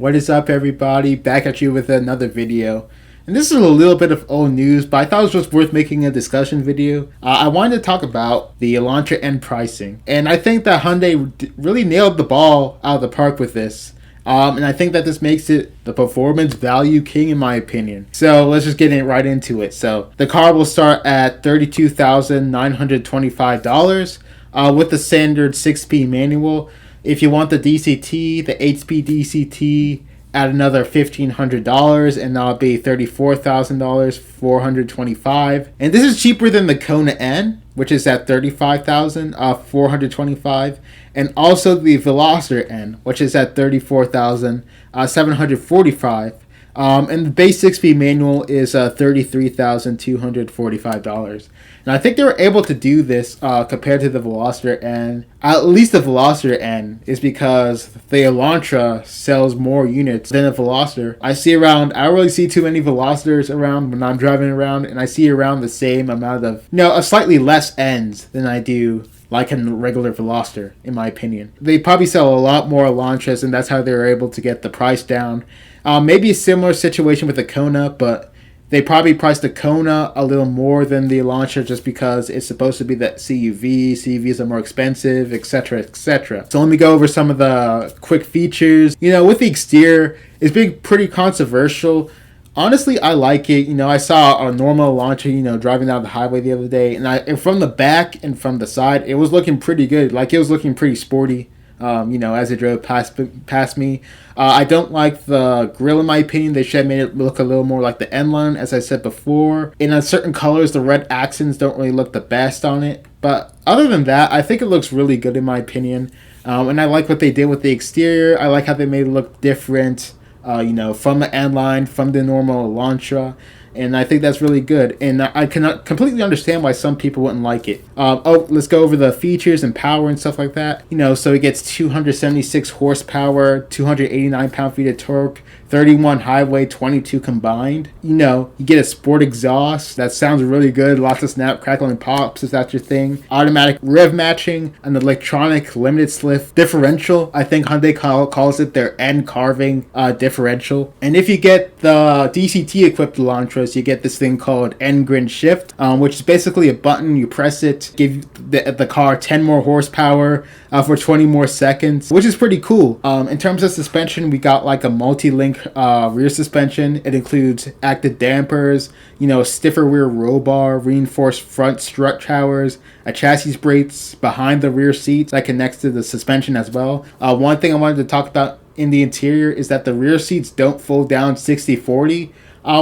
What is up, everybody? Back at you with another video. And this is a little bit of old news, but I thought it was just worth making a discussion video. I wanted to talk about the Elantra and pricing. And I think that Hyundai really nailed the ball out of the park with this. And I think that this makes it the performance value king in my opinion. So let's just get right into it. So the car will start at $32,925 with the standard 6-speed manual. If you want the DCT, the 8-speed DCT, add another $1,500 and that'll be $34,000, $425. And this is cheaper than the Kona N, which is at $35,425, and also the Veloster N, which is at $34,745. And the base 6-speed manual is $33,245. And I think they were able to do this compared to the Veloster N. At least the Veloster N is because the Elantra sells more units than the Veloster. I don't really see too many Velosters around when I'm driving around, and I see around the same amount of, a slightly less N's than I do like a regular Veloster, in my opinion. They probably sell a lot more Elantras, and that's how they were able to get the price down. Maybe a similar situation with the Kona, but they probably priced the Kona a little more than the Elantra just because it's supposed to be that CUV. CUVs are more expensive, etc., etc. So let me go over some of the quick features. With the exterior, it's been pretty controversial. Honestly, I like it. I saw a normal Elantra, driving down the highway the other day, and from the back and from the side, it was looking pretty good. Like, it was looking pretty sporty. As it drove past me. I don't like the grille, in my opinion. They should have made it look a little more like the N-Line, as I said before. In certain colors, the red accents don't really look the best on it. But other than that, I think it looks really good, in my opinion. And I like what they did with the exterior. I like how they made it look different, from the N-Line, from the normal Elantra. And I think that's really good. And I cannot completely understand why some people wouldn't like it. Let's go over the features and power and stuff like that. So it gets 276 horsepower, 289 pound-feet of torque, 31 highway, 22 combined. You get a sport exhaust. That sounds really good. Lots of snap, crackle, and pops if that's your thing. Automatic rev matching, an electronic limited slip differential. I think Hyundai calls it their N carving differential. And if you get the DCT equipped Elantra, you get this thing called N-Grin Shift, which is basically a button. You press it, give the car 10 more horsepower for 20 more seconds, which is pretty cool. In terms of suspension, we got like a multi-link rear suspension. It includes active dampers, a stiffer rear roll bar, reinforced front strut towers, a chassis brakes behind the rear seats that connects to the suspension as well. One thing I wanted to talk about in the interior is that the rear seats don't fold down 60-40,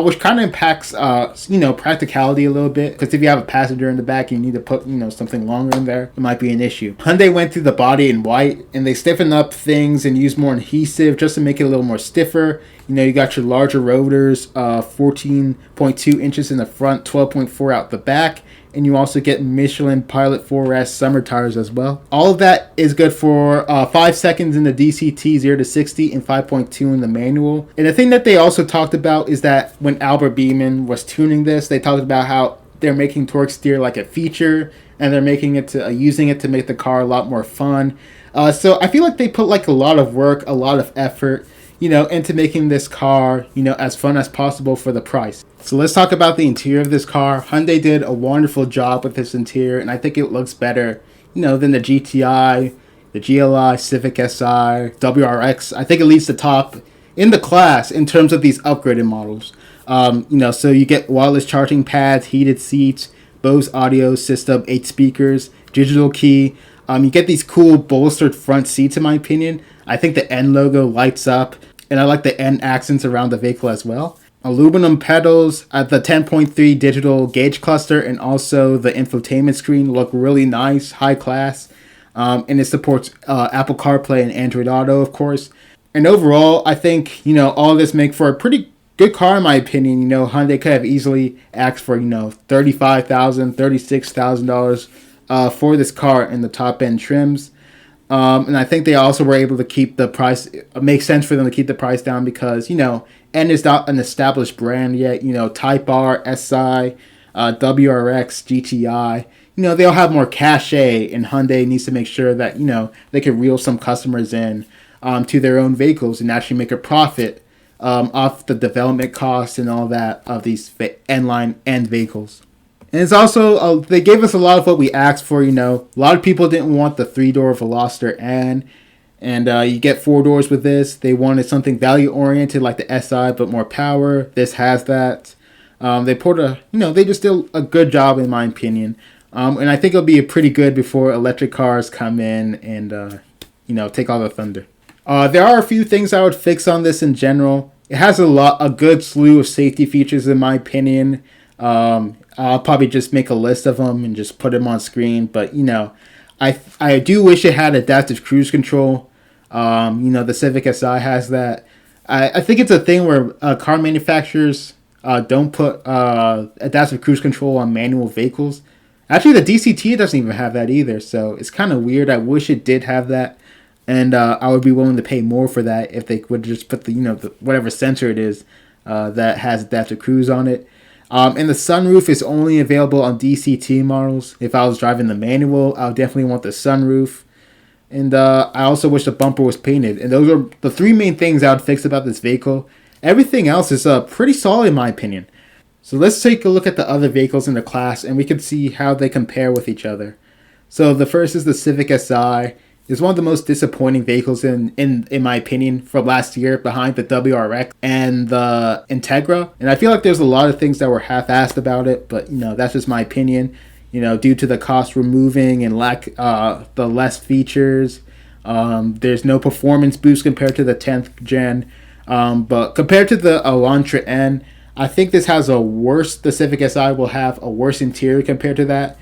which kind of impacts, practicality a little bit. Because if you have a passenger in the back and you need to put, something longer in there, it might be an issue. Hyundai went through the body in white, and they stiffened up things and used more adhesive just to make it a little more stiffer. You got your larger rotors, 14.2 inches in the front, 12.4 out the back. And you also get Michelin Pilot 4S summer tires as well. All of that is good for 5 seconds in the DCT 0 to 60 and 5.2 in the manual. And the thing that they also talked about is that when Albert Beeman was tuning this, they talked about how they're making torque steer like a feature, and they're making it to using it to make the car a lot more fun. So I feel like they put like a lot of work, a lot of effort, into making this car, as fun as possible for the price. So let's talk about the interior of this car. Hyundai did a wonderful job with this interior, and I think it looks better, than the GTI, the GLI, Civic Si, WRX. I think it leads the top in the class in terms of these upgraded models. So you get wireless charging pads, heated seats, Bose audio system, 8 speakers, digital key. You get these cool bolstered front seats, in my opinion. I think the N logo lights up, and I like the N accents around the vehicle as well. Aluminum pedals at the 10.3 digital gauge cluster, and also the infotainment screen look really nice, high class. And it supports Apple CarPlay and Android Auto, of course. And overall, I think, all of this make for a pretty good car, in my opinion. Hyundai could have easily asked for, $35,000, $36,000 for this car in the top end trims. And I think they also were able to keep the price. It makes sense for them to keep the price down because, N is not an established brand yet. Type R, SI, WRX, GTI. They'll have more cachet, and Hyundai needs to make sure that, they can reel some customers in to their own vehicles and actually make a profit off the development costs and all that of these end-line end vehicles. And it's also, they gave us a lot of what we asked for, A lot of people didn't want the 3-door Veloster N, and you get 4 doors with this. They wanted something value-oriented like the SI, but more power. This has that. They they just did a good job in my opinion. And I think it'll be pretty good before electric cars come in and, take all the thunder. There are a few things I would fix on this in general. It has a good slew of safety features in my opinion. I'll probably just make a list of them and just put them on screen. But, I do wish it had adaptive cruise control. The Civic Si has that. I think it's a thing where car manufacturers don't put adaptive cruise control on manual vehicles. Actually, the DCT doesn't even have that either. So it's kind of weird. I wish it did have that. And I would be willing to pay more for that if they would just put the whatever sensor it is that has adaptive cruise on it. And the sunroof is only available on DCT models. If I was driving the manual, I would definitely want the sunroof. And I also wish the bumper was painted. And those are the 3 main things I would fix about this vehicle. Everything else is pretty solid in my opinion. So let's take a look at the other vehicles in the class and we can see how they compare with each other. So the first is the Civic Si. It's one of the most disappointing vehicles in my opinion from last year, behind the WRX and the Integra. And I feel like there's a lot of things that were half-assed about it, but that's just my opinion. Due to the cost removing and the less features. There's no performance boost compared to the 10th gen. But compared to the Elantra N, I think the Civic Si will have a worse interior compared to that.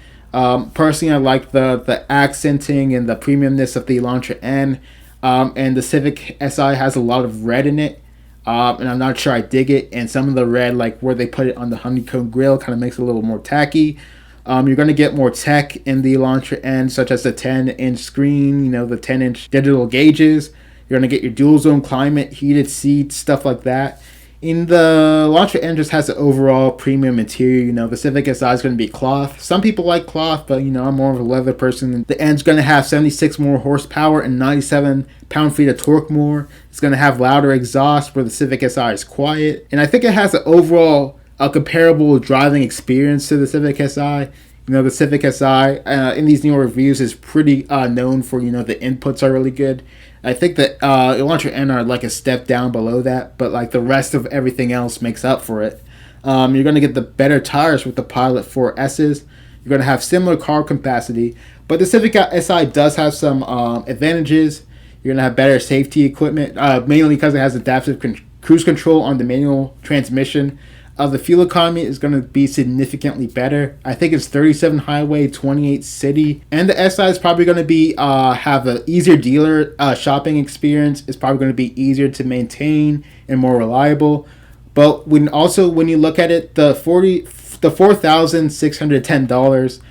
Personally, I like the accenting and the premiumness of the Elantra N. And the Civic Si has a lot of red in it. And I'm not sure I dig it. And some of the red, like where they put it on the honeycomb grill, kind of makes it a little more tacky. You're going to get more tech in the Elantra N, such as the 10-inch screen, the 10-inch digital gauges. You're going to get your dual zone climate, heated seats, stuff like that. In the Elantra N just has an overall premium interior. The Civic Si is going to be cloth. Some people like cloth, but I'm more of a leather person. The N's going to have 76 more horsepower and 97 pound-feet of torque more. It's going to have louder exhaust where the Civic Si is quiet. And I think it has an overall comparable driving experience to the Civic Si. The Civic Si in these newer reviews is pretty known for, the inputs are really good. I think that Elantra N are like a step down below that, but like the rest of everything else makes up for it. You're going to get the better tires with the Pilot 4S's. You're going to have similar carb capacity, but the Civic Si does have some advantages. You're going to have better safety equipment, mainly because it has adaptive cruise control on the manual transmission. The fuel economy is going to be significantly better. I think it's 37 highway, 28 city. And the SI is probably going to be have an easier dealer shopping experience. It's probably going to be easier to maintain and more reliable. But when you look at it, the $4,610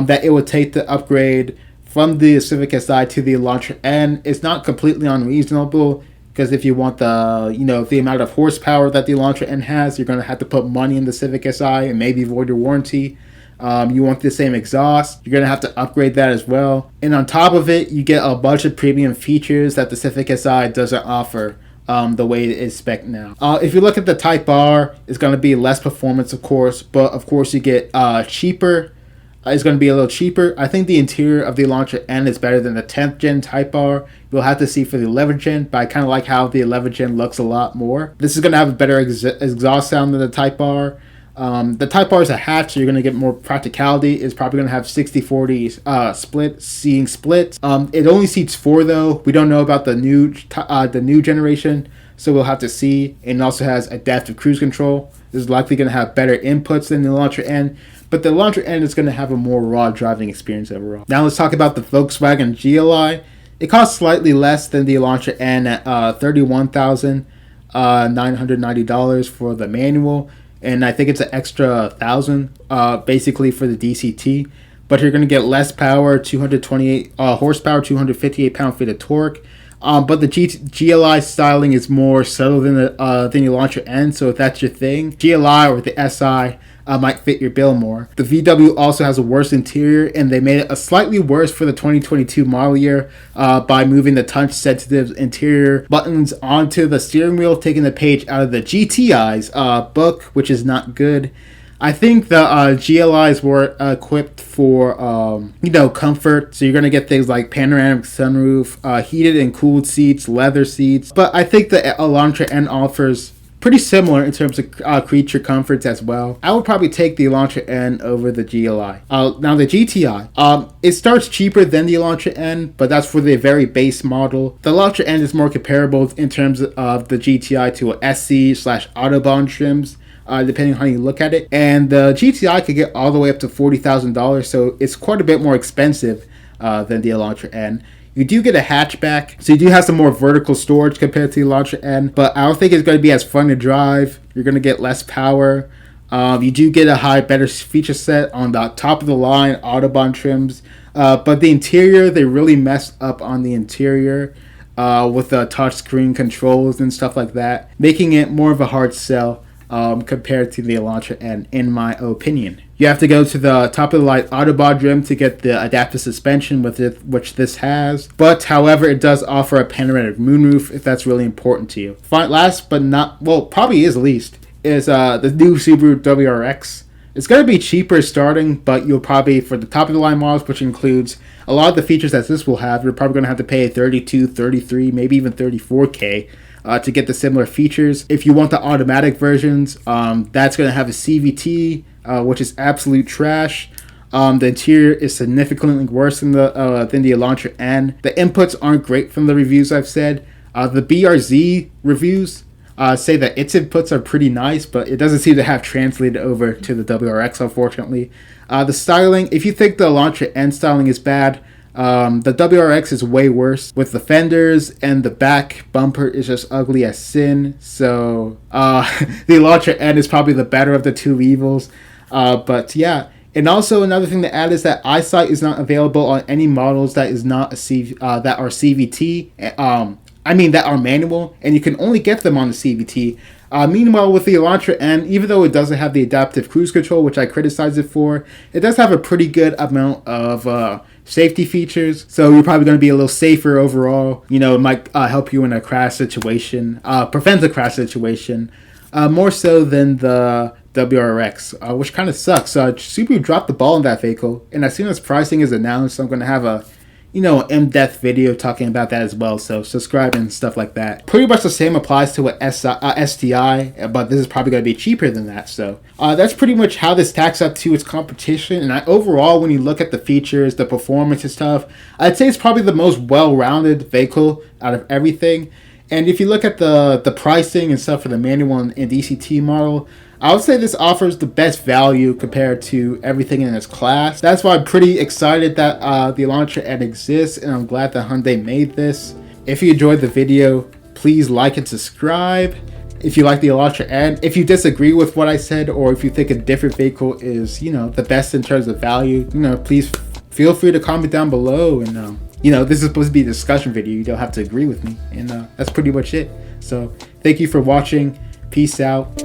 that it would take to upgrade from the Civic Si to the Elantra N is not completely unreasonable. Because if you want the amount of horsepower that the Elantra N has, you're going to have to put money in the Civic Si and maybe void your warranty. You want the same exhaust, you're going to have to upgrade that as well. And on top of it, you get a bunch of premium features that the Civic Si doesn't offer the way it is spec now. If you look at the Type R, it's going to be less performance, of course. But of course, you get cheaper. It's going to be a little cheaper. I think the interior of the Elantra N is better than the 10th gen Type R. You'll have to see for the 11th gen, but I kind of like how the 11th gen looks a lot more. This is going to have a better exhaust sound than the Type R. The Type R is a hatch, so you're going to get more practicality. It's probably going to have 60-40 seating split. It only seats 4 though. We don't know about the new generation, so we'll have to see. And it also has adaptive cruise control. This is likely going to have better inputs than the Elantra N. But the Elantra N is going to have a more raw driving experience overall. Now let's talk about the Volkswagen GLI. It costs slightly less than the Elantra N at $31,990 for the manual. And I think it's an extra $1,000 basically for the DCT. But you're going to get less power, 228 horsepower, 258 pound-feet of torque. But the GLI styling is more subtle than the Elantra N. So if that's your thing, GLI or the SI might fit your bill more. The VW also has a worse interior, and they made it a slightly worse for the 2022 model year by moving the touch-sensitive interior buttons onto the steering wheel, taking the page out of the GTI's book, which is not good. I think the GLIs were equipped for, comfort. So you're going to get things like panoramic sunroof, heated and cooled seats, leather seats. But I think the Elantra N offers pretty similar in terms of creature comforts as well. I would probably take the Elantra N over the GLI. Now the GTI, it starts cheaper than the Elantra N, but that's for the very base model. The Elantra N is more comparable in terms of the GTI to a SC/Autobahn trims. Depending on how you look at it. And the GTI could get all the way up to $40,000, so it's quite a bit more expensive than the Elantra N. You do get a hatchback, so you do have some more vertical storage compared to the Elantra N, but I don't think it's going to be as fun to drive. You're going to get less power. You do get a better feature set on the top of the line Autobahn trims, but the interior, they really messed up on the interior with the touchscreen controls and stuff like that, making it more of a hard sell. Compared to the Elantra N, in my opinion. You have to go to the top of the line Autobahn trim to get the adaptive suspension with it, which this has. But however, it does offer a panoramic moonroof if that's really important to you. Last but not, well, probably is least, is the new Subaru WRX. It's going to be cheaper starting, but you'll probably, for the top of the line models, which includes a lot of the features that this will have, you're probably going to have to pay 32, 33, maybe even 34K. To get the similar features. If you want the automatic versions, that's going to have a CVT, which is absolute trash. The interior is significantly worse than the Elantra N. The inputs aren't great from the reviews I've said. The BRZ reviews say that its inputs are pretty nice, but it doesn't seem to have translated over to the WRX, unfortunately. The styling, if you think the Elantra N styling is bad, the WRX is way worse with the fenders, and the back bumper is just ugly as sin. So the Elantra N is probably the better of the two evils. But yeah, and also another thing to add is that eyesight is not available on any models that is not that are CVT. That are manual, and you can only get them on the CVT. Meanwhile, with the Elantra N, even though it doesn't have the adaptive cruise control, which I criticize it for, it does have a pretty good amount of safety features, so you're probably going to be a little safer overall. It might help you in a crash situation, prevent a crash situation, more so than the WRX, which kind of sucks. Subaru dropped the ball in that vehicle, and as soon as pricing is announced, I'm going to have an in-depth video talking about that as well, so subscribe and stuff like that. Pretty much the same applies to a STI, but this is probably going to be cheaper than that, so that's pretty much how this stacks up to its competition. And overall, when you look at the features, the performance and stuff, I'd say it's probably the most well-rounded vehicle out of everything. And if you look at the pricing and stuff for the manual and DCT model, I would say this offers the best value compared to everything in its class. That's why I'm pretty excited that the Elantra N exists, and I'm glad that Hyundai made this. If you enjoyed the video, please like and subscribe. If you like the Elantra N, if you disagree with what I said, or if you think a different vehicle is, the best in terms of value, please feel free to comment down below. And this is supposed to be a discussion video. You don't have to agree with me, and that's pretty much it. So thank you for watching. Peace out.